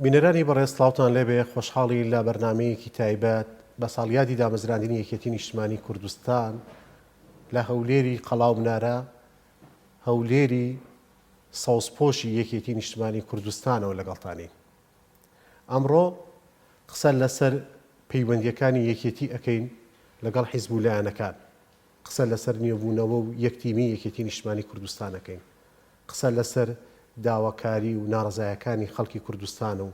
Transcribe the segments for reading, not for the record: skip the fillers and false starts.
بینەرانی بەڕێز سڵاوتان لێبێ خۆشحاڵی لە بەرنمەیەکی تایبەت بە ساڵیادی دامەزراندنی یەکێتی نیشتمانی کوردستان لە هەولێری قەڵاو منارە هەولێری سەوزپۆشی یەکێتی نیشتمانی کوردستانەوە لەگەڵتانی. ئەمڕۆ قسە لەسەر پەیوەندیەکانی یەکێتی ئەەکەین لەگەڵ حیزب و لایەنەکان، قسە لەسەر نێبوونەوە و یەکتیمی یەکێتی نیشتمانی کوردستانەکەین، قسە لەسەر داواکاری و ناڕزایەکانی خەڵکی کوردستان و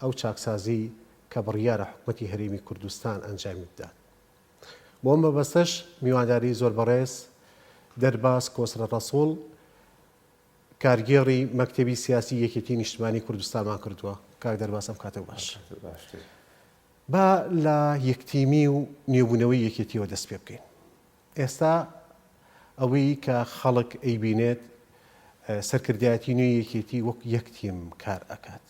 ئەو چاکسازی کە بڕیارە حکوومەتی هەرێمی کوردستان ئەنجامی بدات. بۆ ئەم مەبەستەش میوانداری زۆر بەڕێز دەرباس کۆسرە ڕەسوڵ کارگێڕی مەکتەبی سیاسی یەکێتی نیشتمانی کوردستانمان کردووە. کاک دەرباس ئەم کاتە باش. با لە یەکتیمی و نێبوونەوەی یەکێتیەوە دەست پێ بکەین. ئێستا ئەوەی کە خەڵک ئەیبینێت سەرکردایەتی نوێی یەکێتی وەک یەکتیم کار ئەکات،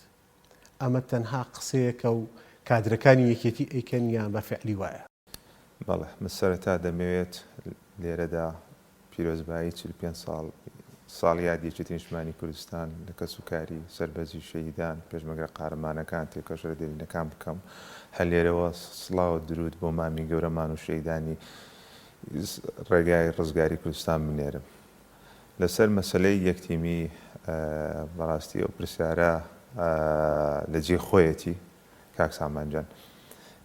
ئەمە تەنها قسەیەکە و کادرەکانی یەکێتی ئەیکەن یان بە فعلی وایە؟ بەڵێ، من سەرەتا دەمەوێت لێرەدا پیرۆزبایی 45 ساڵیاد یەکێتی نیشتمانی کوردستان لە کەسوکاری سەربەزی شەهیدان پێشمەرگە قارەمانەکان تێکەشەرە دێرینەکان بکەم. هەر لێرەوە سڵاو و درود بۆ مامی گەورەمان و شەهیدانی ڕێگای ڕزگاری کوردستان بنێرم. لەسەر مەسلەی یەکتیمی بەڕاستی ئەو پرسیارە لە جێ خۆیەتی کاک سامانجان.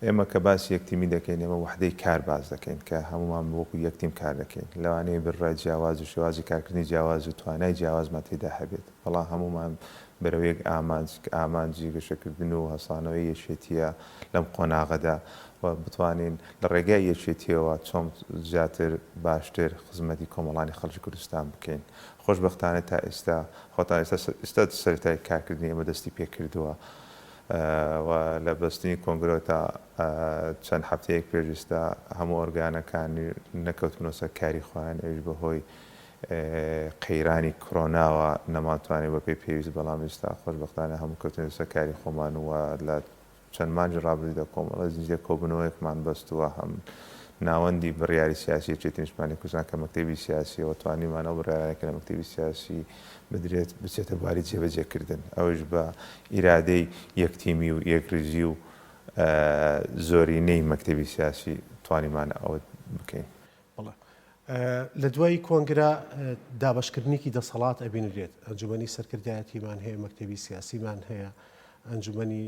ئێمە کە باسی یەکتیمی دەکەین، ئێمە وحدەی کار باز دەکەین کە هەمومان وەکو یەکتیم کار دەکەین. لەوانەیە بڕای جیاواز و شێوازی کارکردنی جیاواز و توانای جیاوازمان تێدا هەبێت، بەڵام هەمومان بەرەوەیەک ئامانجی گەشەکردن و هەسانەوەی یەکێتیە لەم قۆناغەدا و بتوانین لە ڕێگای یەکێتیەوە چۆن زیاتر باشتر خزمەتی کۆمەڵانی خەڵکی کوردستان بکەین. خۆشبەختانە تا ئێستا خۆتان ئێستا سەرەتای کارکردنی ئێمە دەستی پێکردووە و لە بەستنی کۆنگرۆ تا چەند هەفتەیەک پێشستا هەموو ئۆرگانەکانی نەکەوتنەوە سەر کاری خۆیان، ئەوش بەهۆی قەیرانی کۆرۆناوە نەماتوانێت بە پێی پێویست، بەڵام ئێستا خۆشبەختانە هەموو کەوتنە سەر کاری خۆمان وە لە چەند مانجی ڕابردوودا کۆمەڵە زیندوی کۆبوونەوەیەکمان بەستووە هەم ناوەندی بڕیاری سیاسی یەکێتی نیشتمانی کوردستان کە مەکتەبی سیاسیەوە توانیمان ئەو بڕیارانێکە لە مەکتەبی سیاسی بدرێت بچێتە بواری جێبەجێکردن، ئەوش بە ئیرادەی یەکتیمی و یەکریزی و زۆرینەی مەکتەبی سیاسی توانیمان ئەوە بکەین. لە دوای کۆنگرە دابەشکردنێکی دەسەڵات ئەبینرێت، ئەنجومەنی سەرکردایەتیمان هەیە، مەکتەبی سیاسیمان هەیە، ئەنجومەنی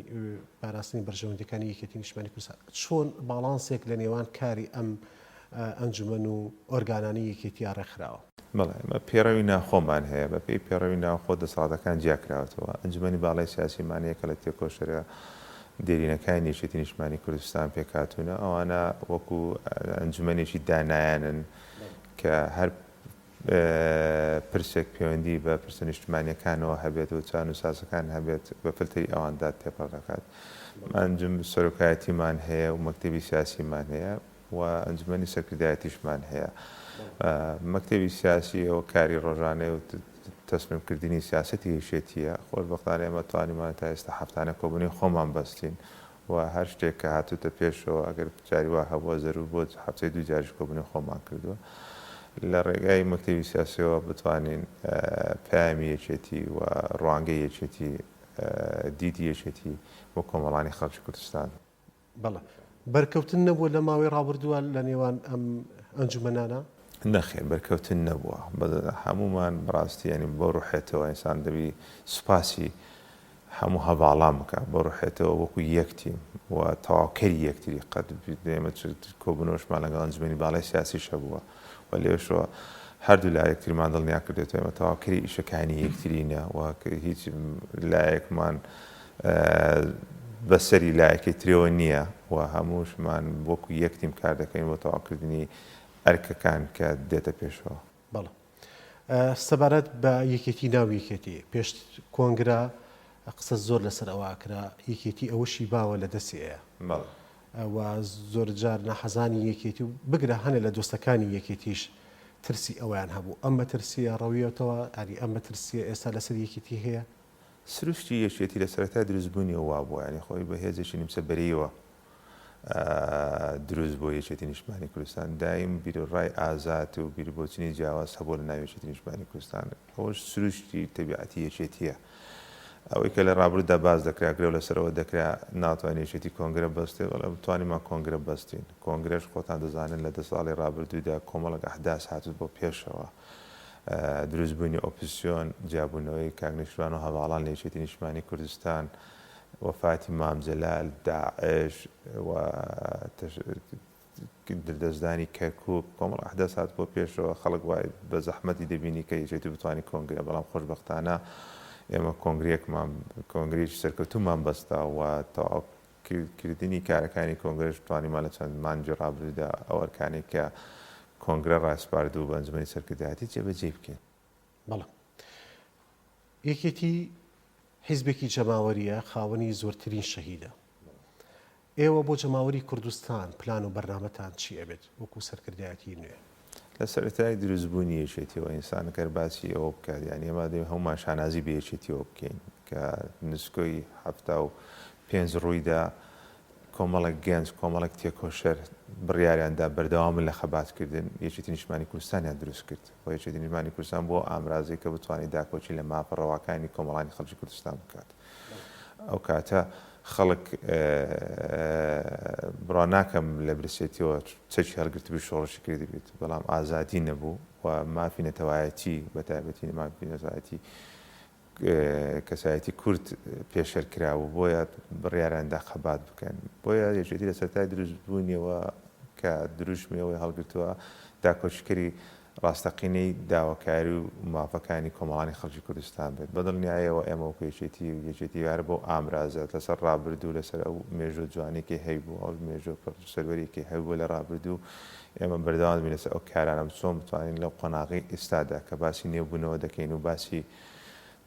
پاراستنی بەرژەوەندەکانی یەکێتی نیشتمانی کوردستان. چۆن باڵانسێک لە نێوان کاری ئەم ئەنجومەن و ئۆرگانانی یەکێتیان ڕێکخراوە؟ بەڵێ، ئەمە پێڕەوی ناوخۆمان هەیە، بە پێی پێڕەوی ناوخۆ دەسەڵاتەکان جیاکراوەتەوە. ئەنجومەنی باڵای سیاسیمان هەیە کە لە تێکۆشەرە دێرینەکانی یەکێتی نیشتمانی کوردستان پێکهاتوونە. ئەوانە وەکو ئەنجومەنێکی دانایانن کە هەر پرسێک پەیوەندی بە پرسە نیشتمانیەکانەوە هەبێت و چان و سازەکان هەبێت بە فلتەری ئەواندا تێپەڕ دەکات. ئەنجوم سەرۆکایەتیمان هەیە و مەکتەبی سیاسیمان هەیە و ئەنجومەنی سەرکردایەتیشمان هەیە. مەکتەبی سیاسی ئەوە کاری ڕۆژانەی و تەسمیمکردنی سیاسەتی هێشێتیە. خۆشبەختانە ئێمە توانیمان تا ئێستا هەفتانە کۆبوونی خۆمان بەستین و هەر شتێک کە هاتووتە پێشەوە ئەگەر جاری وا هەبووە زەرور بۆ هەفتەی دوو جاریش کۆبوونی خۆمان کردووە. لە ڕێگای مەکتەبی سیاسیەوە بتوانین پەیامی یەکێتی و ڕوانگەی یەکێتی دیتی یەکێتی بۆ کۆمەڵانی خەڵکی کوردستان. بەڵێ، بەرکەوتن نەبووە لە ماوەی ڕابردووە لە نێوان ئەم ئەنجومەنانە؟ نەخێر، بەرکەوتن نەبووە. هەمومان بەڕاستی ینی بۆ ڕوحێتەوە ئینسان دەبی سوپاسی هەموو هەواڵام بکە، بۆ ڕوحێتەوە وەکو یەکتیم و تەواوکەری یەکتری قەت دێمە کۆبوونەوەشمان لەگەڵ ئەنجومەنی باڵای سیاسیش هەبووە و لێشەوە هەردوو لایەکترمان دڵنیا کردێتەوە ئێمە تەواوکەری ئیشەکانی یەکترینە و هیچ لایەکمان بەسەری لایەکی ترەوە نییە و هەمووشمان وەکو یەکتیم کار دەکەین بۆ تەواوکردنی ئەرکەکان کە دێتە پێشەوە. بەڵێ، سەبارەت بە یەکێتی ناو یەکێتی پێش کۆنگرە قسە زۆر لەسەر ئەوواکرا یەکێتی ئەوەشی باوە لە دەستیەیە و زۆر جار نەحەزانی یەکێتی و بگرە هەنێ لە دۆستەکانی یەکێتیش ترسی ئەویان هەبوو. ئەمە ترسیە ڕەویەتەوە، ئەری ئەمە ترسیە ئێستا لەسەر یەکێتی هەیە؟ سروشتی یەکێتی لە سەرەتا دروستبوونی وا بووە، ینی خۆی بە هێزێکی نیمسە بەرەیەوە دروست بۆ یەکێتی نیشتمانی کوردستان. دایم بیرڕای ئازاد و بیربۆچنی جیاواز هەبوو لە ناو یەکێتی نیشتمانی کوردستان. ئەوەش سروشتی تەبیعەتی یەکێتیە. ئەوەی کە لە ڕابردوودا باز دەکرا گرێ لەسەرەوە دەکرا ناتوانێتێتی کۆنگرە بەستێ بەڵام بتوانیمان کۆنگرە بەستین کۆنگرێش خۆتان دەزانن لە 10 ساڵی ڕابردوودا کۆمەڵک ئەحداس هاتووت بۆ پێشەوە دروستبوونی ئۆپۆزیسیۆن جیابوونەوەی کاگنیشتوان و هەواڵان لە یەکێتی نیشتیمانی کوردستان وەفاتی مامجەلال داعش و دەستدانی کەرکووک کۆمەڵ ئەحداس هات بۆ پێشەوە خەڵک وای بە زەحمەتی دەبینی کە یەکێتی بتوانانی کۆنگرە بەڵام خۆشبەختانە ئێمە کۆنگرێکمان کۆنگرێکی سەرکەوتومان بەستا و تەواوکردنی کارەکانی کۆنگرەش توانیمان لە چەند مانگی ڕابردوودا ئەوەرکانێک کە کۆنگرە ڕاستپاردوو بە ئەنجومەنی سەرکردایەتی جێبەجێ بکەین. بەڵام یەکێتی حیزبێکی جەماوەریە خاوەنی زۆرترین شەهیدە. ئێوە بۆ جەماوەری کوردستان پلان و بەرنامەتان چی ئەبێت وەکو سەرکردایەتی نوێ؟ لە سەرەتای دروستبوونی یەکێتیەوە ئینسانەکە باسی ئەوە بکات یانی ئێمە دەبێت هەمومان شانازی بە یەکێتیەوە بکەین کە نسکۆی 75 ڕوویدا کۆمەڵک گەنج کۆمەڵک تێکۆشەر بڕیاریاندا بەردەوامن لە خەباتکردن یەکێتی نیشتیمانی کوردستانیان دروست کرد بۆ یەکێتی نیشتیمانی کوردستان بۆ ئامرازی کە بتوانێت داکۆچی لە ماپەڕەوەکانی کۆمەڵانی خەڵکی کوردستان بکات. ئەو کاتە خەڵک بڕا ناکەم لە برسێتیەوە چەکی هەڵگرتبی شۆڕشی کردی بێت بەڵام ئازادی نەبوو و مافی نەتەوایەتی بە تایبەتی مافی نەتەوایەتی کەسایەتی کورد پێشەر کراوە بۆیە بڕیاراندا خەبات بکەن بۆیە یەکێتی لە سەرەتای دروستبوونیەوە کە دروشمیەوەی هەڵگرتووە داکۆچکەری ڕاستەقینەی داواکاری و مافەکانی کۆمەڵانی خەڵکی کوردستان بێت بەدڵنیایەوە ئێمە وەکو یەکێتیوارە بۆ ئامرازات لەسەر ڕابردوو لەسەر ئەو مێژوە جوانێکی هەیبوو ئەو مێژۆ سەروەرێکی هەیبووە لە ڕابردوو ئێمە بەردەوام بین لەسەر ئەو کارانە چۆن بتوانین لەو قۆناغی ئێستادا کە باسی نێبوونەوە دەکەین و باسی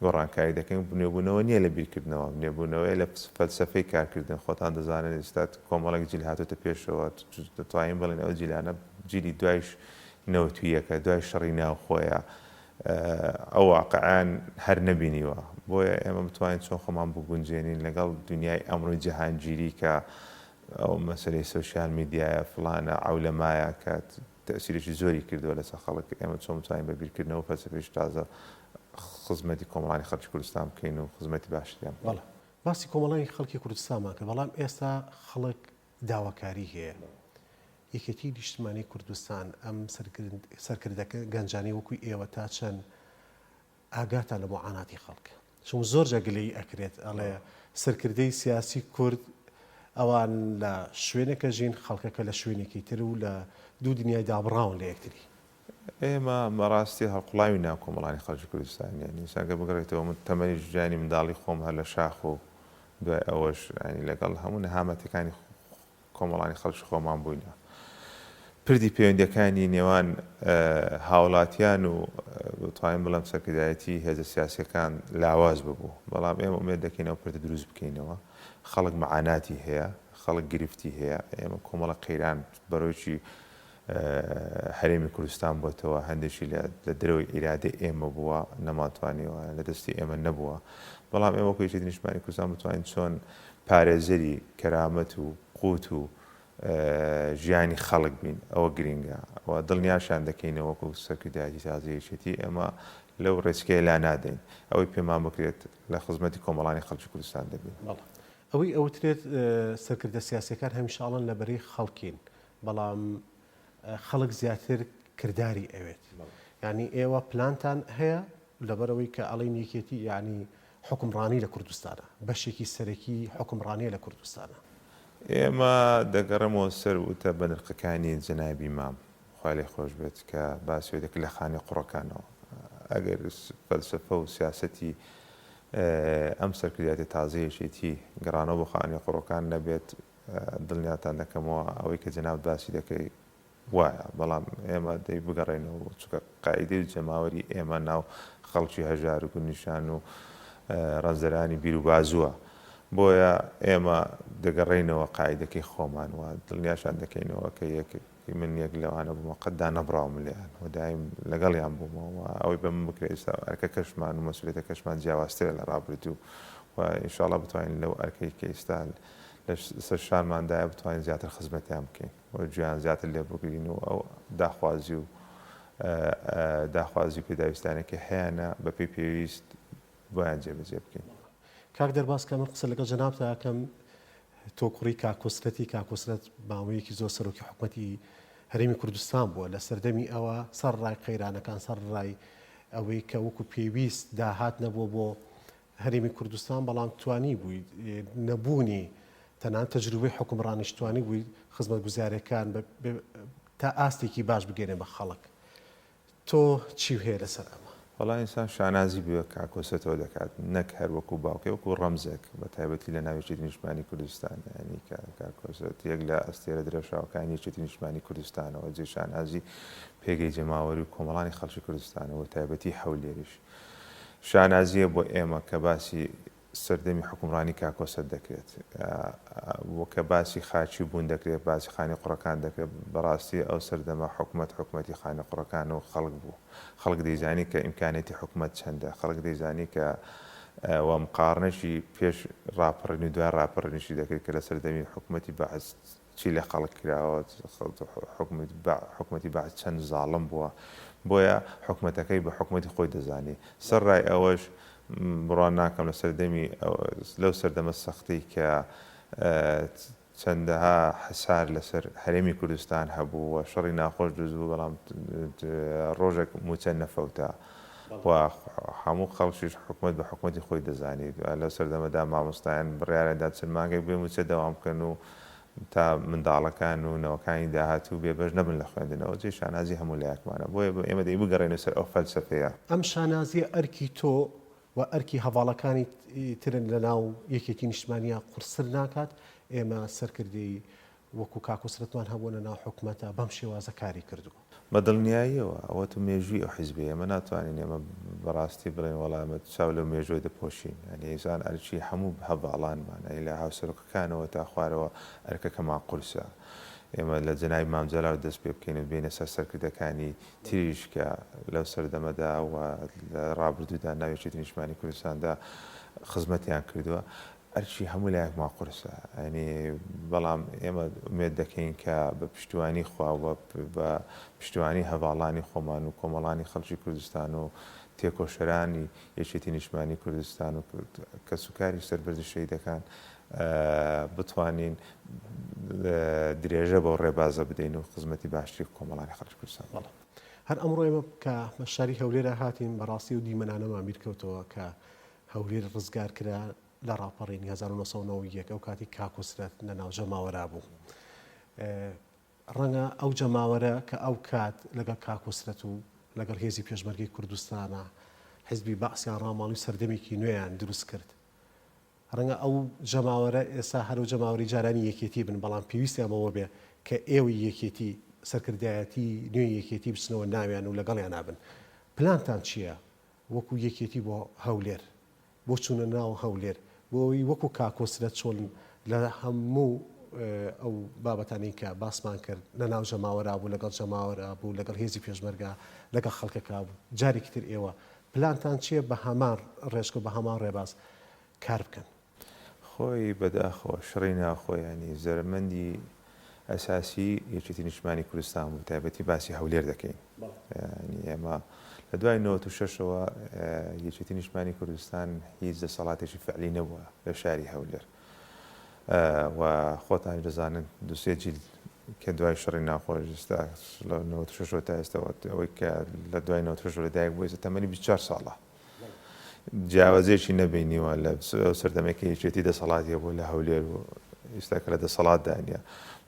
گۆڕانکاری دەکەین نێبوونەوە نییە لە بیرکردنەوە نێبوونەوەی لە فەلسەفەی کارکردن خۆتان دەزانن ئێستا کۆمەڵک جیل هاتوتە پێشەوە دەتوانین بڵێن ئەو جیلانە جیلی دوایش نەوتویەکە دوای شەڕی ناوخۆیە ئەو واقعیان هەر نەبینیوە بۆیە ئێمە بتوانین چۆن خۆمان بگونجێنین لەگەڵ دنیای ئەمڕۆی جەهانگیری کە ئەو مەسەلەی سۆشیال میدیایە فڵانە عەولەمایە کە تەسیرێکی زۆری کردووە لەسەر خەڵک ئێمە چۆن بتوانین بە بیرکردنەوە فەلسەفەیەکی تازە خزمەتی کۆمەڵانی خەڵکی کوردستان بکەین و خزمەتی باشتریان بەڵێ باسی کۆمەڵانی خەڵکی کوردستانمان کە بەڵام ئێستا خەڵک داواکاری هەیە یەکێتی نیشتیمانی کوردستان ئەم سەرکردەکە گەنجانی وەکوی ئێوە تا چەند ئاگاتە لە معاناتی خەڵک چون زۆر جەگلەی ئەکرێت ئەڵێ سەرکردەی سیاسی کورد ئەوان لە شوێنێکە ژین خەڵکەکە لە شوێنێکی تر و لە دوو دنیای دابڕاون لە یەکتری ئێمە مەڕاستی هەڵقوڵاوی ناو کۆمەڵانی خەڵکی کوردستان یانی ساگە بگەڕێتەوە من تەمەنی ژیانی منداڵی خۆم هەر لە شاخ و دوای ئەوەش ینی لەگەڵ هەموو نەهامەتەکانی کۆمەڵانی خەڵکی خۆمان بووینە پردی پەیوەندیەکانی نێوان هاوڵاتیان و توانین بڵم سەرکردایەتی هێزە سیاسیەکان لاواز ببوو بەڵام ئێمە ئومێد دەکەین ئەو پردە دروست بکەینەوە خەڵک مەعاناتی هەیە خەڵک گرفتی هەیە ئێمە کۆمەڵە قەیران بەرەوکی هەرێمی کوردستان بۆتەوە هەندێکی لە دەرەوەی ئیرادە ئێمە بووە نەماتوانیەوە لە دەستی ئێمە نەبووە بەڵام ئێمە وەکو یەکێتی نیشتیمانی کوردستان بتوانین چۆن پارێزەری کەرامەت و قووت و ژیانی خەڵک بین ئەوە گرنگە ئەوە دڵنیاشان دەکەینەوە وەکو سەرکردایەتی تازەیەکێتی ئێمە لەو ڕێچکەیە لا نادەین ئەوەی پێمان بکرێت لە خزمەتی کۆمەڵانی خەڵکی کوردستان دەبین ئەوەی ئەوترێت سەرکردە سیاسیەکان هەمیشاڵن لەبەرەی خەڵکین بەڵام خەڵک زیاتر کردداری ئەوێت ینی ئێوە پلانتان هەیە لەبەرەوەی کە ئەڵین یەکێتی یعنی حکومڕانی لە کوردستانە بەشێکی سەرەکی حکومڕانیە لە کوردستانە ئێمە دەگەڕمەوە سەر وتە بە نرخەکانی جەنابی مام خوای لێ خۆش بێت کە باسی دەکە لە خانی قوڕەکانەوە ئەگەر فەلسەفە و سیاسەتی ئەم سەرکردایەتی تازەیەشێتی گەڕانەوە بۆ خانی قوڕەکان نەبێت دڵنیاتان دەکەمەوە ئەوەی کە جەناب باسی دەکەی وایە بەڵام ئێمە دەی بگەڕێنەوە چکە قاعدەی و جەماوەری ئێمە ناو خەڵکی هەژار و نیشان و ڕەنزەرانی بیر و بازووە بۆیە ئێمە دەگەڕێینەوە قاعدەکەی خۆمان وە دڵنیاشان دەکەینەوە کە من یەک لەوانە بوومە قەتدا نەبراوم لێیان و دایم لەگەڵیان بوومەوە ئەوەی بە من بکرێت ئێستا ئەرکە کەشمان و مەسئولێتە کەشمان جیاوازترە لە ڕابردوو و ئینشاڵڵا بتوانین لەو ئەرکەی کە ئێستا لە سەر شانماندایە بتوانین زیاتر خزمەتیان بکەین و گویان زیاتر لێ بگرین و ئەو داخوازی و پێداویستانێکی هەیەە بە پێی پێویست بۆیان جێبەجێ بکەین کاک دەرباز کە من قسە لەگەڵ جەناب داکەم تۆ کوڕی کاکۆسرەتی کاکۆسرەت ماوەیەکی زۆر سەرۆکی حکوومەتی هەرێمی کوردستان بووە لە سەردەمی ئەوە سەر ڕای قەیرانەکان سەر ڕای ئەوەی کە وەکو پێویست داهات نەبووە بۆ هەرێمی کوردستان بەڵام توانی بووی نەبوونی تەنان تەجروبەی حکومڕانیش توانی بووی خزمەت گوزارەکان تا ئاستێکی باش بگەێنێ بە خەڵک تۆ چی هەیە لەسەر ئەمە؟ وەڵام ئینسان شانازی بووە کاکۆسەتەوە دەکات نەک هەر وەکو باوکێ وەکو ڕەمزێک بە تایبەتی لە ناوێکی نیشتمانی کوردستان ینی کاکۆسەت یەک لە ئەستێرە درێژاوەکانیەکی نیشتمانی کوردستانەوە جێ شانازی پێگەی جەماوەری و کۆمەڵانی خەڵکی کوردستانەوە تایبەتی هەولێریش شانازیە بۆ ئێمە کە باسی سەردەمی حکومڕانی کاکۆسەت دەکرێت وەکە باسی خاچی بوون دەکرێت باسی خانی قوڕەکان دەکرێت بەڕاستی ئەو سەردەما حکومەتی خانە قوڕەکانەوە خەڵک بوو خەڵک دەیزانی کە ئیمکانێتی حکومەت چەندە خەڵک دەیزانی کە وە مقارنەشی پێش ڕاپەڕینی دوای ڕاپەڕینیشی دەکرێت کە لە سەردەمی حکومەتی بەعز چی لە خەڵک کراوە حکومەتی بەعز چەند زاڵم بووە بۆیە حکومەتەکەی بە حکومەتی خۆی دەزانی سەر ڕای ئەوەش بڕوان ناکەم لە سەردەمی لەو سەردەمە سەختی کە چەندەها حەسار لەسەر هەرێمی کوردستان هەبوو و شەڕی ناخۆش دروست بەڵام ڕۆژێک موچە نەفەوتە و هەموو خەڵکیش حکومەت بە حکومەتی خۆی دەزانیت لە سەردەمەدا مامۆستایان بڕیارەدا چەند مانگێک بێ موچە دەوام بکەن و تا منداڵەکان و نەوەکانی داهاتوو بێبەش نەبن لە خوێندنەوە جێ شانازی هەموو لایەکمانە بۆیە ئێمە دەی بگەڕێنە سەر ئەو فەلسەفەیە ئەم شانازیە ئەرکی تۆ و ئەرکی هەواڵەکانی ترن لە ناو یەکێتی نیشتمانیە قورسر ناکات ئێمە سەرکردی وەکو کاکۆسرەتوان هەبوونە ناو حکوومەتە بەم شێوازە کاری کردووە بەدڵنیاییەوە ئەوە تو مێژووی ئەو حیزبێ ئەمە ناتوانین ئێمە بەڕاستی بڵێن وەڵامە چاو لەو مێژوۆی دەپۆشین ئەنی ئێزان ئەرچی هەموو هەڤاڵانمانە لە هاوسەرۆکەکانەوە تا خوارەوە ئەرکەکەمان قورسە ئێمە لە جەنای مامجەلاو دەست پێ بکەین و بینە سەر سەرکردەکانی تریش کە لەو سەردەمەدا و لە ڕابردوودا ناوێکی نیشتمانی کوردستاندا خزمەتیان کردووە ئەرچی هەموو لایەکمان قورسە ئەنی بەڵام ئێمە ئومێد دەکەین کە بە پشتیوانی خواوە بە پشتیوانی هەواڵانی خۆمان و کۆمەڵانی خەڵکی کوردستان و تێکۆشەرانی یەکێتی نیشتمانی کوردستان و کە سوکاری سەربەرزی شەیدەکان بتوانین درێژە بەو ڕێبازە بدەین و خزمەتی باشتری کۆمەڵانی خەڵکی کوردستان هەر ئەمڕۆ ئێمە کە بە شاری هەولێرە هاتین بەڕاستی و دیمەنانەمان بیرکەوتەوە کە هەولێر ڕزگار کرا لە ڕاپەڕینی 1990 ئەو کاتی کاکۆسرەت لە ناو جەماوەرا بوو ڕەنگە ئەو جەماوەرە کە ئەو کات لەگەڵ کاکۆسرەت و لەگەڵ هێزی پێشمەرگی کوردستانە حیزبی بەعسیان ڕاماڵی سەردەمێکی نوێیان دروست کرد ڕەنگە ئەو جەماوەرە ئێستا هەرو جەماوەری جارانی یەکێتی بن بەڵام پێویستیانەوە بێ کە ئێوەی یەکێتی سەرکردایەتی نوێی یەکێتی بچنەوە ناویان و لەگەڵیان نابن پلانتان چییە وەکو یەکێتی بۆ هەولێر بۆ چوونە ناو هەولێر بۆی وەکو کاکۆسرەت چۆن لە هەموو ئەو بابەتانی کە باسمان کرد لە ناو جەماوەرا بوو لەگەڵ جەماوەرا بوو لەگەڵ هێزی پێشمەرگا لەگەڵ خەڵکەکە بوو جارێکی تر ئێوە پلانتان چییە بە هەمان ڕێژکە بە هەمان ڕێباز کار بکەن خۆی بەداخەوە شڕی ناخۆیانی زەرمەندی ئەساسی یەکێتی نیشتمانی کوردستان بوو تایبەتی باسی هەولێر دەکەین ئێمە لە دوای 96ەوە یەکێتی نیشتمانی کوردستان هیچ دەسەڵاتێکی فعلی نەبووە لە شاری هەولێر و خۆتان دەزانن دوسێ جیل کە دوای شەڕی ناخۆشستا لە 96 تا ئێستاوە ئەوەی کە لە دوای 96 لەدایک بووی تەمەنی 24 ساڵە جیاوازێکی نەبینیوە لە سەردەمێکی یەکێتی دەسەڵاتیە بوو لە هەولێر و ئێستا کە لە دەسەڵاتدانە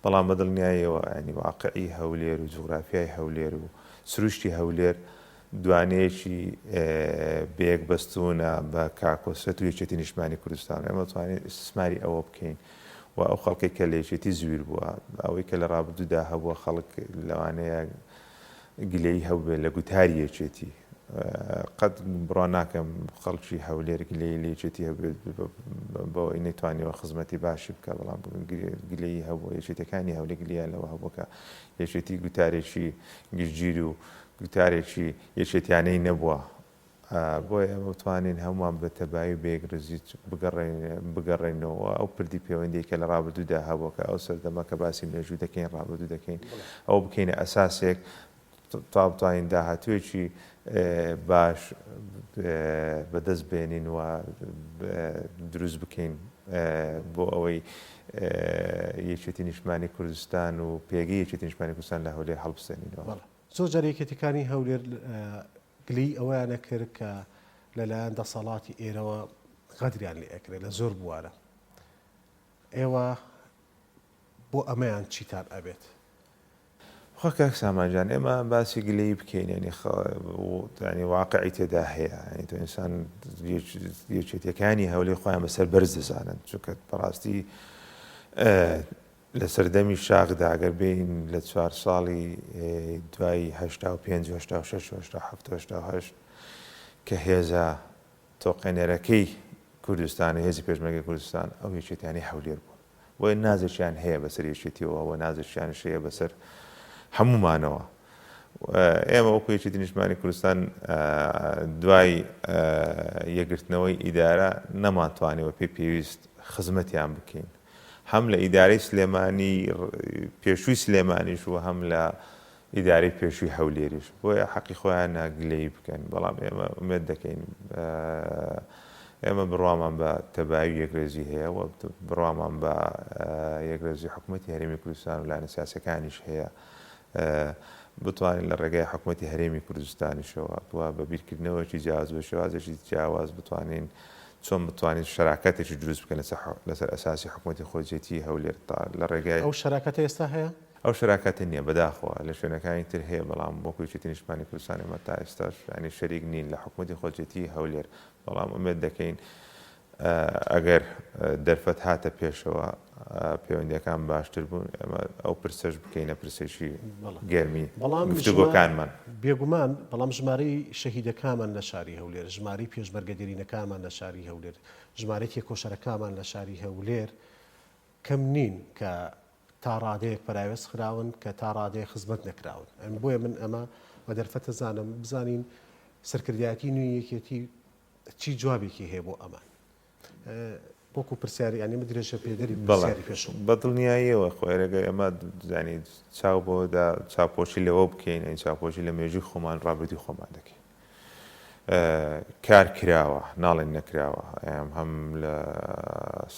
بەڵام بەدڵنیاییەوە ینی واقعی هەولێر و جوغرافیای هەولێر و سروشتی هەولێر دوانەیەکی بەیەک بەستوونە بە کاکۆسرەت و یەکێتی نیشتمانی کوردستان ئێمە توانین ئیسtisماری ئەوە بکەین و ئەو خەڵکی کە لە یەکێتی زویر بووە ئەوەی کە لە ڕابردوودا هەبووە خەڵک لەوانەیە گلەی هەبێت لە گوتاری یەکێتی قەت بڕوا ناکەم خەڵکی هەولێر گلەی لە یەکێتی هەبێت بەوەی نەیتوانیەوە خزمەتی باشی بکە بەڵام گلەی هەبووە یەکێتەکانی هەولێر گلیان لەوە هەبووە کە یەکێتی گوتارێکی گشتگیر و گوتارێکی یەکێتیانەی نەبووە بۆیە ئەمە بتوانین هەمومان بە تەبایی بێگرزی بگەڕێنەوە ئەو پردی پەیوەندی کە لە ڕابردوودا هەبووە کە ئەو سەردەما کە باسی مێژوو دەکەین ڕابردوو دەکەین ئەو بکەینە ئەساسێک تا بتوانین داهاتوێکی باش بەدەست بێنین و دروست بکەین بۆ ئەوەی یەکێتی نیشتمانی کوردستان و پێگەی یەکێتی نیشتمانی کوردستان لە هەولێر هەڵبسێنینەوە. زۆر جار یەکێتیەکانی هەولێر گلی ئەویانە کرد کە لەلایەن دەسەڵاتی ئێرەوە غەدریان لێ ئەکرێت لە زۆر بوارە. ئێوە بۆ ئەمەیان چیتان ئەبێت؟ خۆ کاک سامانجان ئێمە باسی گلەی بکەین ینی واقعی تێدا هەیە تۆ ئینسان یەکێتیەکانی هەولێر خۆیان بەسەر بەرز دەزانن چونکە بەڕاستی لە سەردەمی شاخدا ئەگەر بین لە 4 ساڵی دوای 85 86 87 کە هێزە تۆقێنەرەکەی کوردستان هێزی پێشمەرگەی کوردستان ئەو یەکێتیانی هەولێر بوون بۆیە نازێکیان هەیە بەسەر یەکێتیەوە ئەوە نازێکیانش هەیە بەسەر هەمومانەوە. ئێمە وەکو یەکێتی نیشتمانی کوردستان دوای یەکگرتنەوەی ئیدارە نەماتوانیەوە پێویست خزمەتیان بکەین هەم لە ئیدارەی سلێمانی پێشووی سلێمانیش و هەم لە ئیدارەی پێشووی هەولێریش بۆیە حەقی خۆیان ناگلەی بکەن بەڵام ئێمە ئومێد دەکەین ئێمە بڕوامان بە تەباوی یەکرێزی هەیە و بڕوامان بە یەکرێزی حکوومەتی هەرێمی کوردستان و لایەنە سیاسەکانیش هەیە بتوانین لە ڕێگای حکوومەتی هەرێمی کوردستانیشەوە بە بیرکردنەوەکی جیاواز بە شێوازێکی جیاواز بتوانین چۆن بتوانین شەراکەتێکی دروست بکەن لەسەر ئەساسی حکوومەتی خۆجێتی هەولێر لە ڕێگای ئەو شەراکەتە ئێستا هەیە؟ ئەو شەراکەتە نییە بەداخەوە لە شوێنەکانی تر هەیە بەڵام وەکو یەکێتی نیشتمانی کوردستان ئێمە تا ئێستاش ینی شەریک نین لە حکوومەتی خۆجێتی هەولێر بەڵام ئومێد دەکەین ئەگەر دەرفەت هاتە پێشەوە پەیوەندیەکان باشتر بوون ئەمە ئەو پرسەش بکەینە پرسێکی گەرمی گفتوگۆکانمان بێگومان بەڵام ژمارەی شەهیدەکانمان لە شاری هەولێر ژمارەی پێشمەرگەدێرینەکانمان لە شاری هەولێر ژمارەی تێکۆشەرەکانمان لە شاری هەولێر کەم نین کە تا ڕادەیەک پەراوێز خراون کە تا ڕادەیە خزمەت نەکراون بۆیە من ئەمە بە دەرفەتە زانم بزانین سەرکردایەتی نوێی یەکێتی چی جوابێکی هەیە بۆ ئەمان وەکو پرسیاری ینی درێژە پێدەری پرسیاری پێشوو بەدڵنیاییەوە خۆێرەگە ئەمە زانی چاو بۆدا چاپۆشی لەوە بکەین ئەین چاپۆشی لە مێژوی خۆمان ڕابردی خۆمان دەکەین کار کراوە ناڵێن نەکراوە هەم لە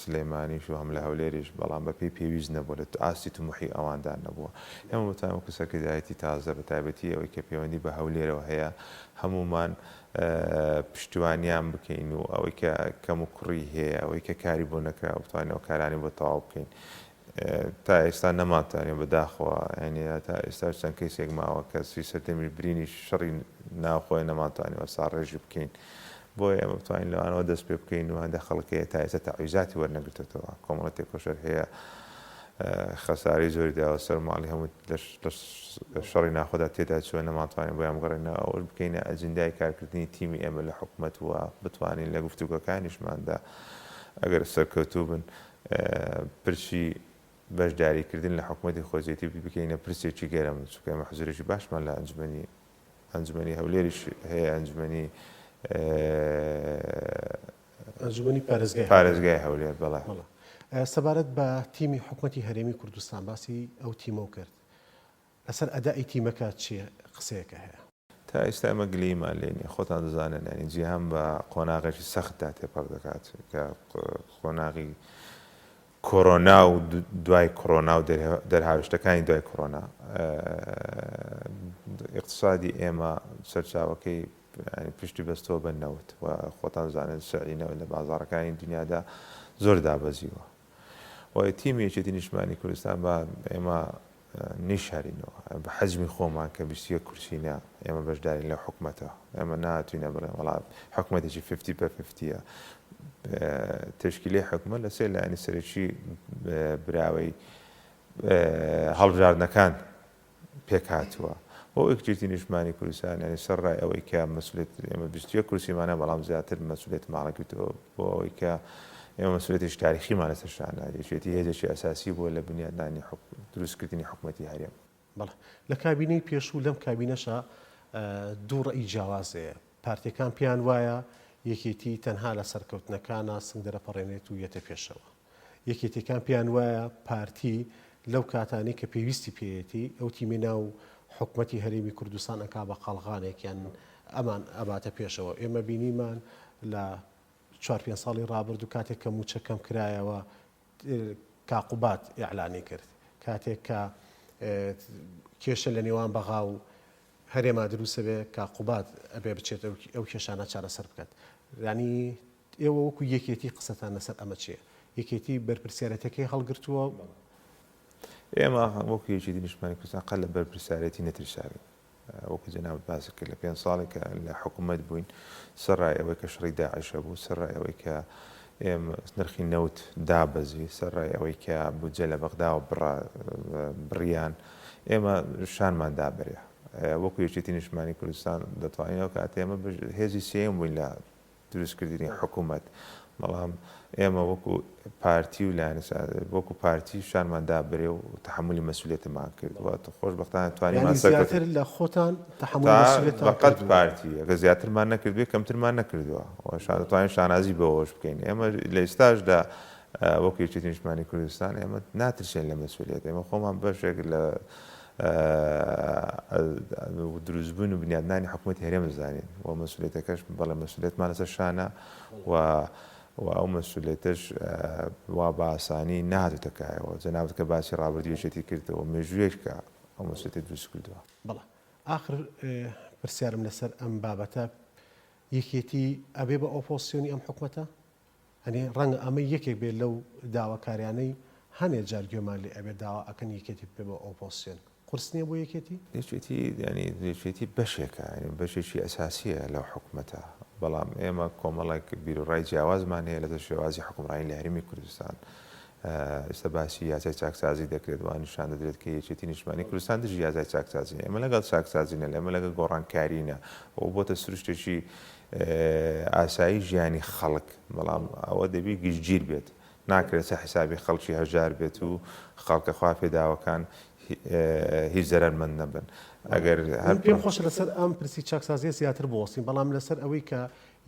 سلێمانیش و هەم لە هەولێریش بەڵام بەپێی پێویست نەبووە لە ئاستی تومحی ئەواندا نەبووە ئێمە وتان وەکو سەرکردایەتی تازە بە تایبەتی ئەوەی کە پەیوەندی بە هەولێرەوە هەیە هەمومان پشتیوانیان بکەین و ئەوەی کە کەم و کوڕی هەیە ئەوەی کە کاری بۆ نەکراوە بتوانین ئەو کارانی بۆ تەواو بکەین تا ئێستا نەماتوانین بەداخەوە ینی تا ئێستا چەند کەسێک ماوە کە سەردەمی برینی شەڕی ناوخۆی نەماتوانیوە ساڕێژی بکەین بۆیە ئێمە بتوانین لەوانەوە دەست پێ بکەین و هەندێک خەڵکەیە تا ئێستا تەعویزاتی وەرنەگرتێتەوە کۆمەڵە تێکۆشەر هەیە خەساری زۆری داوە سەر ماڵی هەموو لە شەڕی ناخۆدا تێدا چوە نەماتوانین بۆیان بگەڕێنەوە ئەوە بکەینە ئەجندای کارکردنی تیمی ئێمە لە حکوومەت وە بتوانین لە گفتوگۆکانیشماندا ئەگەر سەرکەوتوو بن پرسی بەشداریکردن لە حکوومەتی خۆزیەتی بکەینە پرسێکی گەرم چونکە ئێمە حزورێکی باشمان لە ئەنجومەنی هەولێریش هەیە ئەنجومەنی پارێزگای هەولێر بەڵێ سەبارەت بە تیمی حکوومەتی هەرێمی کوردستان باسی ئەو تیمە و کرد لەسەر ئەدای تیمەکە چیە قسەیەکە هەیە تا ئێستا ئەمە گلەیمان لێ نییە خۆتان دەزانن ینی جیهان بە قۆناغێکی سەختدا تێپەڕ دەکات کە قۆناغی کۆرۆنا و دوای کۆرۆنا و دەرهاوێشتەکانی دوای کۆرۆنا اقتصادی ئێمە سەرچاوەکەی پشتی بەستەوە بە نەوت و خۆتان دەزانن سعینەوە لە بازاڕەکانی دنیادا زۆر دابەزیوە و تیمی یەکێتی نیشتمانی کوردستان بە ئێمە نیشارینەوە بە حەجمی خۆمان کە 21 کورسینە ئێمە بەشدارین لە حکوومەتە ئێمە ناتوینە بڵێن وڵات حکوومەتێکی 50 بە 50ە تشکیلی حکوومەت لەسێر لایەنی سەرەکی براوەی هەڵبژاردنەکان پێک هاتووە بۆ یەکێتی نیشتمانی کوردستان ینی سەرڕای ئەوەی کە مەسئولیت ئێمە 21 کورسیمانە بەڵام زیاتر مەسئولیت ماڵەکەوتەوە بۆ ئەوەی کە ئێمە مەسئولیتێکی تاریخیمان لەسەرشاندا یەکێتی هێزێکی ئەساسی بووە لە بنیادنانی دروستکردنی حکوومەتی هەرێم بەڵێ لە کابینەی پێشوو لەم کابینەشە دوو ڕێی جیاوازەیە پارتیەکان پیان وایە یەکێتی تەنها لە سەرکەوتنەکانە سنگ دەرەپەڕێنێت و یەتە پێشەوە یەکێتیەکان پیان وایە پارتی لەو کاتانی کە پێویستی پێیەتی ئەو تیمێ ناو حکوومەتی هەرێمی کوردستان ئەکا بە قەڵغانێکیان ئەمان ئەباتە پێشەوە ئێمە بینیمان لە 4-5 ساڵی ڕابرد و کاتێک کە موچەکەم کرایەوە کاقوبات ئیعلانی کرد کاتێک کە کێشە لە نێوان بەغا و هەرێما دروستە بێ کاقوبات ئەبێ بچێت ئەو کێشانە چارەسەر بکات ینی ئێوە وەکو یەکێتی قسەتان لەسەر ئەمە چیە یەکێتی بەرپرسیارەتەکەی هەڵگرتووە ئێمە وەکو یەکێتی نیشتمانی کوردستان قەت لە بەرپرسیارەتی نەترساوی وەکو جەنابەت باسی کرد لە 5 ساڵێکە لە حکوومەت بووین سەرڕای ئەوەی کە شڕی داعیشە بوو سەرڕای ئەوەی کە ئێمە نرخی نەوت دابەزی سەرڕای ئەوەی کە بودجە لە بەغداوە بڕیان ئێمە شانمان دابرێ وەکو یەکێتی نیشتمانی کوردستان دەتوانینەوە کە ئێمە هێزی سێم بووین لە دروستکردنی حکوومەت بەڵام ئێمە وەکو پارتی و وەکو پارتی شانماندا برێ و تحملی مەسئولیتمان کردووە خۆشبەختانە توانیمان زیاتر لە خۆتان تحمل فقط پارتی ئەگە زیاترمان نەکردوێ کەمترمان نەکردووە دەتوانین شانازی بەوەش بکەین ئێمە لە ئێستاشدا وەکو یەکێتی نیشتمانی کوردستان ئێمە ناترسێن لە مەسئولیت ئێمە خۆمان بەشێک لە دروستبوون و بنیادنانی حکوومەتی هەرێم دەزانین و مەسئولیتەکەش بەڵێ مەسئولیتمان لەسەر شانە و ئەو مەسئولیتەش وا بە ئاسانی نهاتوتەکایەوە جەنابەت کە باسی ڕابردووی یەکێتی کردەوە مێژوویەکە ئەو مەسئولیتی دروست کردووە بەڵێ آخر پرسیارم لەسەر ئەم بابەتە یەکێتی ئەبێ بە ئۆپۆزسیۆنی ئەم حکوومەتە هەنێ ڕەنگە ئەمە یەکێک بێت لەو داواکاریانەی هەنێ جار گوێمان لێ ئەبێت داوا ئەکەن یەکێتی بێ بە ئۆپۆزسیۆن قورس نییە بۆ یەکێتی یەکێتی ینی یەکێتی بەشێکە بەشێکی ئەساسیە لەو حکوومەتە بەڵام ئێمە کۆمەڵێک بیرۆڕای جیاوازمان هەیە لە شێوازی حکومڕانی لە هەرێمی کوردستان ئێستا باسی یاسای چاکسازی دەکرێت وان نیشان دەدرێت کە یەکێتی نیشتمانی کوردستان دژی یاسای چاکسازی ئێمە لەگەڵ چاکسازینە ئێمە لەگەڵ گۆڕانکارینە ئەو بۆتە سروشتێکی ئاسایی ژیانی خەڵک بەڵام ئەوە دەبی گشتگیر بێت ناکرێت سە حسابی خەڵکی هەژار بێت و خەڵکە خوا پێداوەکان هیچ زەرمەند نەبن ئەگەر پێم خۆش لەسەر ئەم پرسی چاکسازیە زیاتر بۆستین بەڵام لەسەر ئەوەی کە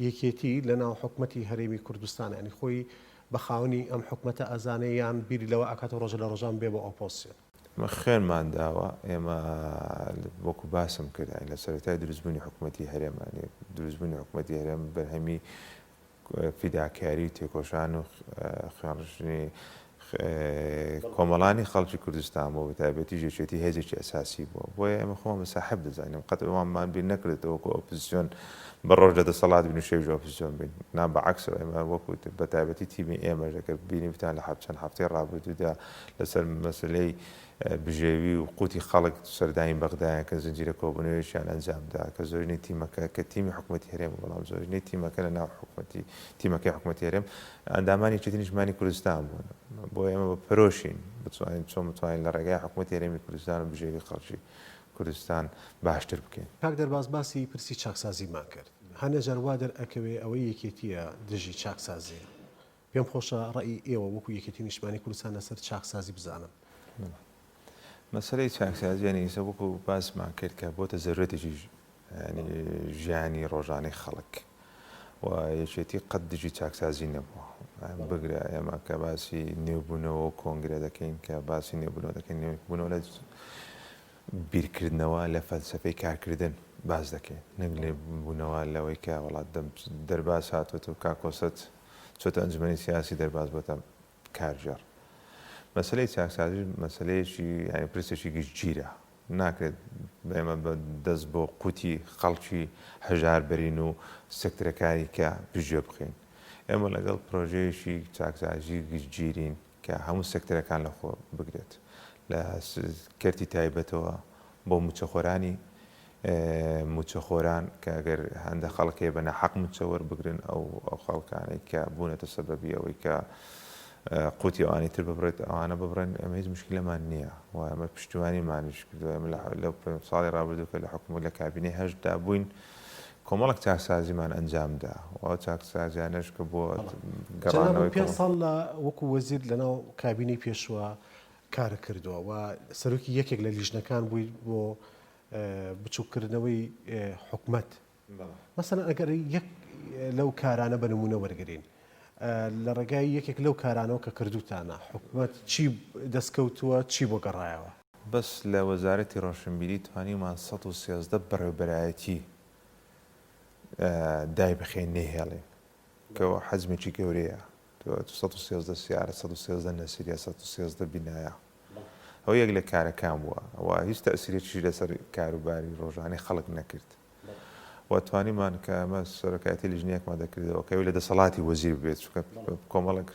یەکێتی لە ناو حکوومەتی هەرێمی کوردستان ینی خۆی بە خاوەنی ئەم حکوومەتە ئەزانەیان بیری لەوە ئاکاتە ڕۆژە لە ڕۆژان بێ بە ئۆپۆزسیۆن ئمە خوێنمان داوە ئێمە وەکو باسم کرد لە سەرەتای دروستبوونی حکوومەتی هەرێمانی دروستبوونی حکوومەتی هەرێم بەرهەمی فیداکاری و تێکۆشان و خوێنڕژنی کۆمەڵانی خەڵکی کوردستان بۆ بەتایبەتی یەکێتی هێزێکی ئەساسی بووە بۆیە ئێمە خۆمان بەساحب دەزانین قەت ئەوانمان بیر نەکردێتەوە وەکو ئۆپۆزسیۆن بە ڕۆژ دەسەڵات بین و شێژ ئۆپۆزسیۆن بین نا بەعەکسەوە ئێمە وەکو بەتایبەتی تیمی ئێمەش ئەگەر بینی بتان لە چەند هەفتەی ڕابردوودا لەسەر مەسلەی بژێوی و قوتی خەڵک سەردانی بەغدایان کە زنجیرە کۆبوونەوەیشیان ئەنجامدا کە زۆرینەی تیمەکە کە تیمی حکوومەتی هەرێم بەڵام زۆرینەی تیمەکە لە ناو حکوومەتی تیمەکەی حکوومەتی هەرێم ئەندامانی یەکێتی نیشتمانی کوردستان بوون بۆ ئێمە بە پرۆشین بتوانین چۆن بتوانین لە ڕێگای حکوومەتی هەرێمی کوردستان و بژێوی خەڵکی کوردستان باشتر بکەین کاک دەرباز باسی پرسی چاکسازیمان کرد هەنێ جەروا دەرئەکەوێ ئەوەی یەکێتیە دژی چاکسازیە پێم خۆشە ڕێی ئێوە وەکو یەکێتی نیشتمانی کوردستان لەسەر چاکسازی بزانم مەسەلەی چاکسازیانی ئێستا وەکو باسمان کرد کە بۆتە زەرورەتێکی ژیانی ڕۆژانەی خەڵک و یەکێتی قەت دژی چاکسازی نەبووە بگرە ئێمە کە باسی نێوبوونەوە و کۆنگرە دەکەین کە باسی نێبوونەوە دەکەین نێبوونەوە لە بیرکردنەوە لە فەلسەفەی کارکردن باز دەکەین نەک لێبوونەوە لەوەی کە وڵات دەرباز هاتووەتە و کاکۆسەت چۆتە ئەنجومەنی سیاسی دەرباز بۆتە کارژێر مەسلەی چاکسازی مەسلەیەکی ینی پرسێکی گشتگیرە ناکرێت ئێمە دەست بۆ قوتی خەڵکی هەژار بەرین و سێکتەرەکانی کە بژێ بخەین ئێمە لەگەڵ پرۆژەیەکی چاکسازی گشتگیرین کە هەموو سێکتەرەکان لەخۆ بگرێت لە کەرتی تایبەتەوە بۆ موچەخۆرانی موچەخۆران کە ئەگەر هەندە خەڵکێ بە ناحەق موچە وەربگرن ئەو خەڵکانەی کە بوونەتە سەبەبی ئەوەی کە قوتی ئەوانی تر ببڕێت ئەوانە ببڕێن ئەمە هیچ مشکلەمان نییە و ئەمە پشتیوانیمانیش کردو ئەمە لەو ساڵی ڕابردووکە لە حکوومەت لە کابینەی هەشتدا بووین کۆمەڵێک چاکسازیمان ئەنجامدا و چاکسازیانەش کە بۆ گەڕانەوەی 5 ساڵ لە وەکو وەزیر لەناو کابینەی پێشوە کارە کردووە و سەرۆکی یەکێک لە لیژنەکان بووی بۆ بچووکردنەوەی حکوومەت مەسەلەن ئەگەر یەک لەو کارانە بە نمونە وەرگرین لە ڕێگای یەکێک لەو کارانەوە کە کردوتانە حکوومەت چی دەستکەوتووە چی بۆ گەڕایەوە بەس لە وەزارەتی ڕۆشنبیری توانیمان 113 بەڕێوەبەرایەتی دای بخێن نێهێڵێن کەەوە حەزمێکی گەورەیە 113 سیارە 113 نەسیریە 113 بینایە ئەو یەک لە کارەکان بووە ئەوە هیچ تەسیرێکی لەسەر کاروباری ڕۆژانەی خەڵک نەکرد واتوانیمان کە ئەمە سەرۆکایەتی لیژنەیەکمان دەکردەوە کەوی لە دەسەڵاتی وەزیر بێت چونکە کۆمەڵک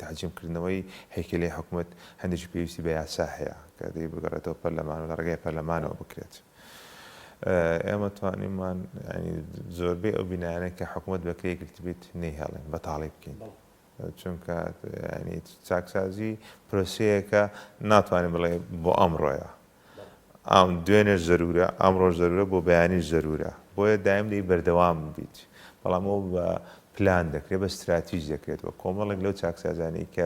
تحجیمکردنەوەی هەیکلەی حکوومەت هەندێکی پێویستی بە یاسا هەیە کە دەی بگەڕێتەوە پەرلەمان و لە ڕێگای پەرلەمانەوە بکرێت ئێمە توانیمان زۆربەی ئەو بینایانە کە حکوومەت بەکرێ گرتی بێت نەیهێڵێن بەتاڵی بکەین چونکە چاکسازی پرۆسەیەکە ناتوانین بڵێ بۆ ئەمڕۆیە ئەم دوێنێش زەرورە ئەمڕۆژ زەرورە بۆ بەیانیش زەرورە بۆیە دایم دەی بەردەوام بیت بەڵام ئەو بە پلان دەکرێت بە استراتیژ دەکرێتەوە کۆمەڵێک لەو چاکسازانەی کە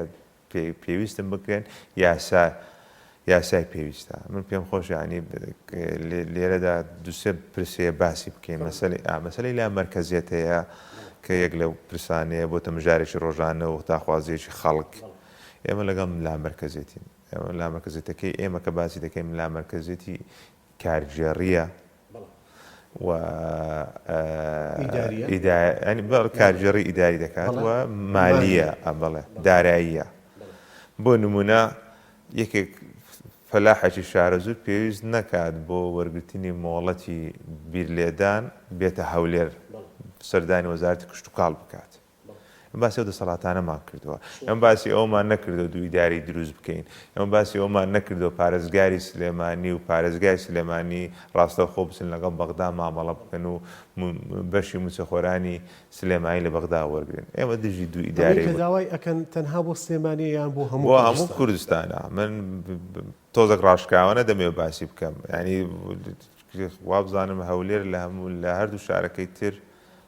پێویستم بکرێن یاسای پێویستە من پێم خۆش ینی لێرەدا دوسێ پرسەیە باسی بکەین مەسەلەی لا مەرکەزیەت هەیە کە یەک لەو پرسانەیە بۆ تەمژارێکی ڕۆژانە و داخوازیەکی خەڵک ئێمە لەگەڵ لا مەرکەزێتین ئێمە لا مەرکەزێتەکەی ئێمە کە باسی دەکەین لا مەرکەزێتی کارژێڕیە و کارژێڕی ئیداری دەکات و مالیە بڵێ داراییە بۆ نمونە یەکێک فەلاحێکی شارەزوو پێویست نەکات بۆ وەرگرتنی مۆڵەتی بیرلێدان بێتە هەولێر سەردانی وەزارەتی کشت و کاڵ بکات ئەم باسی ئەو دەسەڵاتانەمان کردووە ئەم باسی ئەومان نەکردو دوو ئیداری دروست بکەین ئەم باسی ئەومان نەکردو پارێزگاری سلێمانی و پارێزگای سلێمانی ڕاستەوخۆ بچن لەگەڵ بەغدا مامەڵە بکەن و بەشی موچەخۆرانی سلێمانی لە بەغدا وەرگن ئێمە دژی دوو ئیداری داوای ئەکەن تەنها بۆ سلێمانی یان بۆ هەموو کوردستانە من تۆزێک ڕاشکاوانە دەمێ باسی بکەم ینی وابزانم هەولێر لە هەردوو شارەکەی تر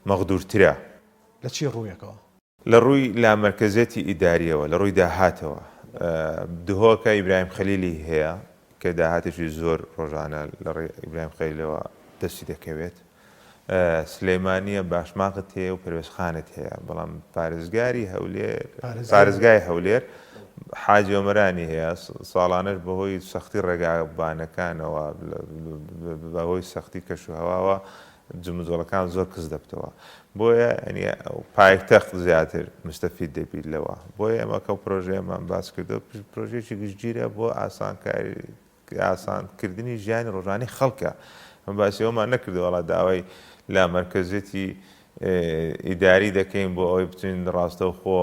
مەغدورترە لە چی ڕوویەکەوە لە ڕووی لامەرکەزێتی ئیداریەوە لە ڕووی داهاتەوە دهۆکە ئیبراهیم خەلیلی هەیە کە داهاتێکی زۆر ڕۆژانە لە ڕێ ئیبراهیم خەلیلەوە دەستی دەکەوێت سلێمانیە باشماقت هەیە و پەروێزخانت هەیە بەڵام پارێزگای هەولێر حاجی ئۆمەرانی هەیە ساڵانەش بەهۆی سەختی ڕێگابانەکانەوە بەهۆی سەختی کەشوهەواوە جمزۆڵەکان زۆر کەس دەبتەوە بۆیە پایتەخت زیاتر مستەفید دەبیت لەوە بۆیە ئەمە کە پرۆژەیەمان باس کردو پرۆژێکی گشتگیرە بۆ ئاسانکردنی ژیانی ڕۆژانی خەڵکە ئەم باسی ئەومان نەکردو وڵا داوای لا مەرکەزێتی ئیداری دەکەین بۆ ئەوەی بچین ڕاستەوخۆ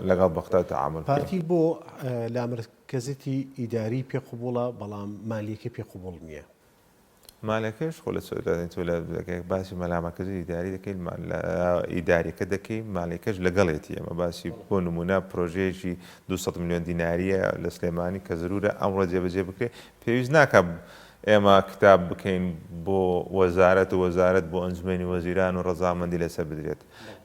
لەگەڵ بەختا تەعامل پارتی بۆ لا مەرکەزێتی ئیداری پێقوبوڵە بەڵام مالیەکە پێقوبوڵ نییە مالەکەش خۆ لە سۆدادین تۆ لە باسی مەلامەکەزی ئیداری دەکەین ئیداریەکە دەکەین مالێکەش لەگەڵێتی ئەمە باسی بۆ نمونە پرۆژەیەکی 200 میلیۆن دیناریە لە سلێمانی کە زەرورە ئەمڕۆ جێبەجێ بکرێت پێویست ناکە ئێمە کتاب بکەین بۆ وەزارەت بۆ ئەنجومەنی وەزیران و ڕەزامەندی لەسەر بدرێت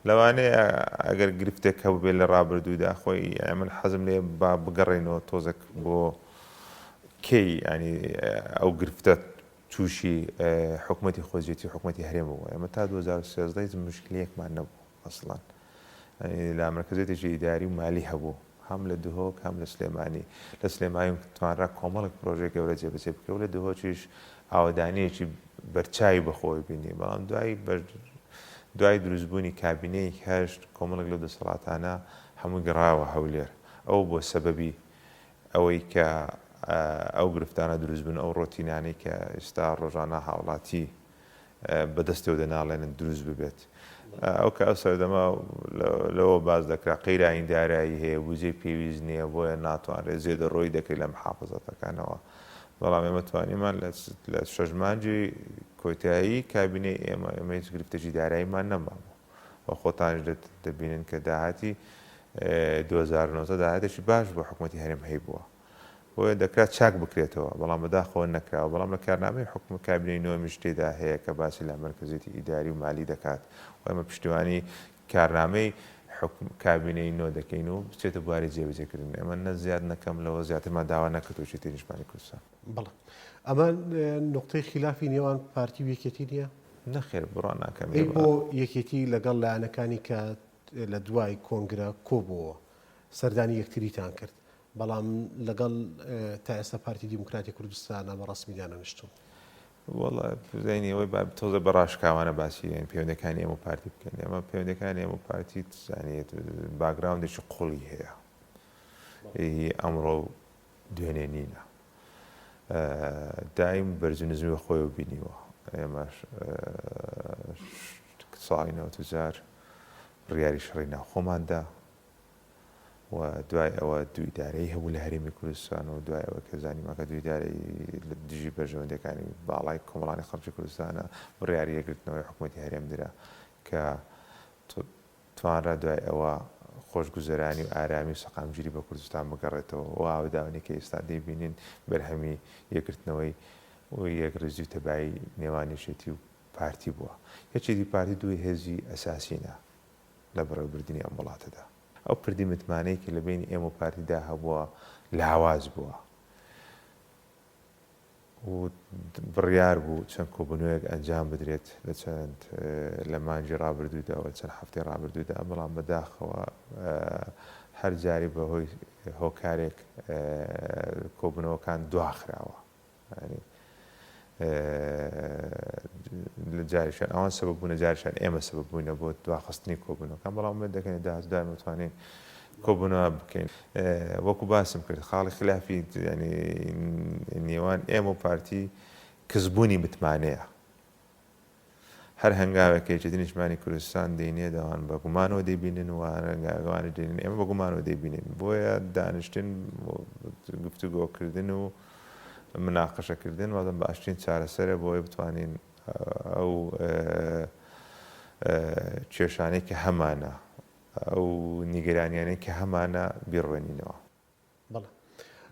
لەوانەیە ئەگەر گرفتێک هەبوو بێت لە ڕابردوودا خۆی من حەزم لێ با بگەڕێنەوە تۆزێک بۆ کەی ینی ئەو گرفتە تووشی حکوومەتی خۆزیەتی حکوومەتی هەرێمەوە ئەمە تا 2013 هیچ مشکلەیەکمان نەبوو ئەسڵان لا مەرکەزێتێکی ئیداری و مالی هەبوو هەم لە دهۆک هەم لە سلێمانی لە سلێمانی توانرا کۆمەڵک پرۆژێک گەورە جێبەجێ بکەوە لە دهۆچیش ئاوەدانەیەکی بەرچاوی بەخۆی بینی بەڵام دوای دروستبوونی کابینەی هەشت کۆمەڵک لەو دەسەڵاتانە هەموو گەڕاوە هەولێر ئەو بۆ سەبەبی ئەوەی کە ئەو گرفتانە دروستبوون ئەو ڕۆتینانەی کە ئێستا ڕۆژانە هاوڵاتی بەدەستەوە دەناڵێنن دروست ببێت ئەو کە ئەو سەردەما لەوە باز دەکرا قەیراین دارایی هەیە بوجێ پێویست نییە بۆیە ناتوانرێت زێدە ڕۆی دەکەی لە محافەزەتەکانەوە بەڵام ئێمە توانیمان لە شەژمانجی کۆتایی کابینەی ئێمە هیچ گرفتەی داراییمان نەمابوو بە خۆتانش دەبینن کە داهاتی 2009 داهاتێکی باش بۆ حکوومەتی هەرێم هەی بووە بۆیە دەکرات چاک بکرێتەوە بەڵام بەداخەوە نەکراوە بەڵام لە کارنامەی حکوومەت کابینەی نۆمیش تێدا هەیە کە باسی لە مەرکەزێتی ئیداری و مالی دەکات و ئەمە پشتیوانی کارنامەی کابینەی نۆ دەکەین و بچێتە بواری جێبەجێکردن ئەمە نە زیاد نەکەم لەوە زیاترمان داوا نەکردوشی نیشتمانی کوردستان بەڵێ ئەمە نقطەی خلافی نێوان پارتی و یەکێتی نییە نەخێر بڕوان ناکەم بۆ یەکێتی لەگەڵ لایەنەکانی کە لە دوای کۆنگرە کۆبووە سەردانی یەکتریتان کرد بەڵام لەگەڵ تا ئێستا پارتی دیموکراتی کوردستانە بە ڕسمیدانە نیشتون وڵە بزانینی ئەوەی تۆزە بەڕاشکاوانە باسی پەیوەندەکانی ئێمە پارتی بکەین ئێمە پەیوەندەکانی ئێمە پارتی زانێت باگراوندێکی قوڵی هەیە ئەمڕۆ دوێنێ نینە دایم بەرزنزمی خۆی بینیوە ئێمەش ساڵی 90 ڕیاری شەڕی ناوخۆماندا و دوای ئەوە دوو ئیدارەی هەبوو لە هەرێمی کوردستان و دوای ئەوە کە زانیماکە دوو ئیدارەی دژی بەژەوەندەکانی باڵای کۆمەڵانی خەڵکی کوردستانە بڕیاری یەکگرتنەوەی حکوومەتی هەرێمدرا کە توانرا دوای ئەوە خۆشگوزەرانی و ئارامی و سەقامگیری بە کوردستان بگەڕێتەوە و ئاوداوانێکە ئێستا دەیبینین بەرهەمی یەکگرتنەوەی و یەکڕێزی و تەبایی نێوانیشێتی و پارتی بووە یەکێتی پارتی دوی هێزی ئەساسینە لە بەڕێوەبردننی ئەم وڵاتەدا ئەو پردی متمانەیەکی لە بینی ئێمە و پارتیدا هەبووە لاواز بووە و بڕیار بوو چەند کۆبوونەوەیەک ئەنجام بدرێت لە چەند لە مانجی ڕابردوودا و چەند هەفتەی ڕابردوودا بەڵام بەداخەوە هەر جاری بەهۆی هۆکارێک کۆبوونەوەکان دواخراوە لە جاریشان ئەوان سەبەب بوونە جاریشان ئێمە سەبەب بووینە بۆ دواخستنی کۆبوونەوەکان بەڵام دەکەین داهزدای متوانین کۆبوونەوە بکەین وەکو باسم کرد خاڵی خلافی نێوان ئێمە و پارتی کەسبوونی متمانەیە هەر هەنگاوێک یەکێتی نیشتمانی کوردستان دەینێ داوان بە گومانەوە دەیبینن و هەنگاوانی دێنین ئێمە بە گومانەوە دەیبینین بۆیە دانیشتن گفتوگۆکردن و مناقەشەکردن وەدەم باشترین چارەسەرە بۆی بتوانین ئەو کێشانەی کە هەمانە ئەو نیگەرانیانەی کە هەمانە بیڕوێنینەوە بەڵێ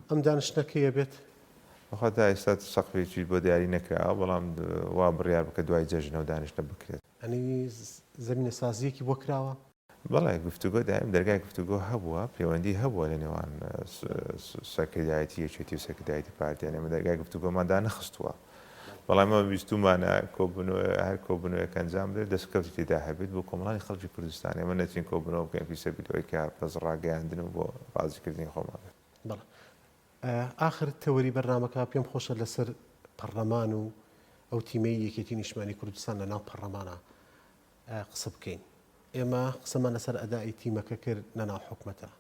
ئەم دانیشتەکەیە بێت بەخوا تا ئێستا سەقفێکی بۆ دیاری نەکراوە بەڵام وا بڕیار بکە دوای جەژنەوە دانیشتە بکرێت ئەنی زمینە سازیەکی بۆ کراوە بەڵێ گفتوگۆ دایم دەرگای گفتوگۆ هەبووە پەیوەندی هەبووە لە نێوان سەرکردایەتی یەکێتی و سەرکردایەتی پارتیان ئێمە دەرگای گفتوگۆماندا نەخستووە بەڵام ئەمە بیستومانە هەر کۆبوونەوەیەک ئەنجام بدرێت دەستکەوتی تێدا هەبێت بۆ کۆمەڵانی خەڵکی کوردستان ئێمە نەچین کۆبوونەوە بکەین فی سەبیلەوەی کە بەس ڕاگەیاندن و بۆ ڕازیکردنی خۆمان بێت بەڵێ ئاخر تەوەری بەرنامەکە پێم خۆشە لەسەر پەرلەمان و ئەو تیمەی یەکێتی نیشتمانی کوردستان لە ناو پەرلەمانە قسە بکەین ئێمە قسەمان لەسەر ئەدای تیمەکە کرد لەناو حکومەتە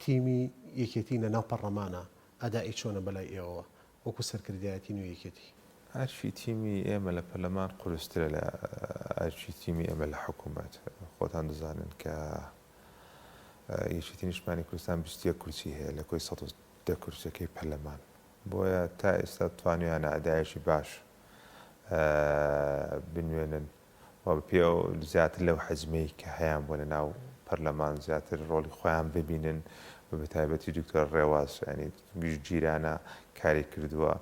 تیمی یەکێتی لە ناو پەرلەمانە ئەدای چۆنە بەلای ئێوە وەکو سەرکردایەتی و یەکێتی ئەرچی تیمی ئێمە لە پەرلەمان قورسترە لە ئەرچی تیمی ئێمە لە حکوومەت خۆتان دەزانن کە یەکێتی نیشتمانی کوردستان 21 کورسی هەیە لە کۆی 110 کورسەکەی پەرلەمان بۆیە تا ئێستا توانیانە ئەدایەکی باش بنوێنن و پێ زیاتر لەو حەزمەی کە هەیان بۆ لە ناو پەرلەمان زیاتر ڕۆڵی خۆیان ببینن بە تایبەتی دکتۆر ڕێواز ینی گشتگیرانە کاری کردووە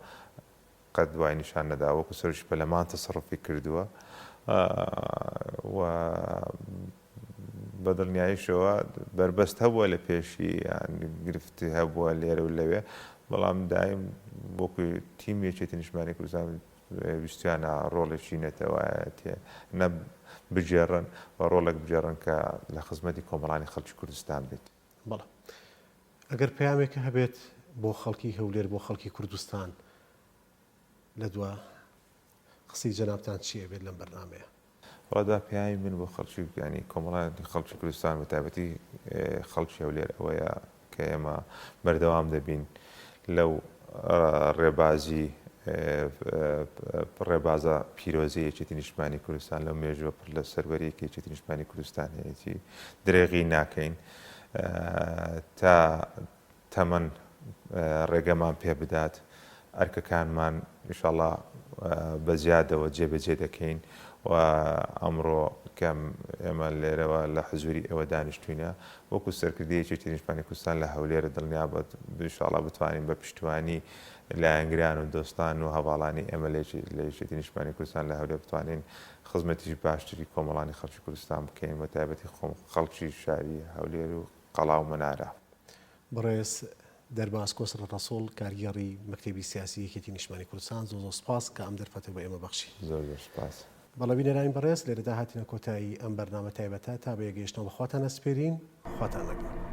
قەت دوای نیشان نەدا وەکو سەرۆکی پەرلەمان تەسەڕوفی کردووە و بەدڵنیاییشەوە بربەست هەبووە لە پێشی گرفتی هەبووە لێرە و لەوێ بەڵام دایم بۆکوی تیم یەکێتی نیشتمانی کوردستان ویستیانە ڕۆڵێکی نێتەوەیەتێ نە بجێڕن و ڕۆڵێک بجێڕن کە لە خزمەتی کۆمەڵانی خەڵکی کوردستان بێت بەڵێ ئەگەر پەیامێکە هەبێت بۆ خەڵکی هەولێر بۆ خەڵکی کوردستان لە دووە قسەی جەنابتان چییە بێت لەم بەرنامەیە وڵادا پێیامی من بۆ خەڵکی ینی کۆمەڵانی خەڵکی کوردستان بە تایبەتی خەڵکی هەولێر ئەوەیە کە ئێمە بەردەوام دەبین لەو ڕێبازی ڕێبازە پیرۆزی یەکێتی نیشتمانی کوردستان لەو مێژوە پڕ لە سەروەریەکی یەکێتی نیشتمانی کوردستان هەیەی درێغی ناکەین تا تەمەن ڕێگەمان پێ بدات ئەرکەکانمان ئینشاڵڵا بە زیادەوە جێبەجێ دەکەین و ئەمڕۆ کەم ئێمە لێرەوە لە حزوری ئێوە دانیشتوینە وەکو سەرکردی یەکێتی نیشتمانی کوردستان لە هەولێرە دڵنیا بێت ئینشاڵڵا بتوانین بە پشتیوانی لایەنگران و دۆستان و هەواڵانی ئێمە لە یەکێتی نیشتمانی کوردستان لە هەولێر بتوانین خزمەتیش باشتری کۆمەڵانی خەڵکی کوردستان بکەین بە تایبەتی خەڵکی شاری هەولێر و قەڵا و مەنارە بەڕێز دەرباز کۆسڕ ڕەسوڵ کارگێڕی مەکتەبی سیاسی یەکێتی نیشتمانی کوردستان زۆر سپاس کە ئەم دەرفەتە بە ئێمە بەخشی زۆر سپاس بەڵێ بینەرانی بەڕێز لێرەدا هاتینە کۆتایی ئەم بەرنامە تایبەتە تا بە یەگەیشتنەوە بەخواتان ئەسپێرین خواتان لەگەڵ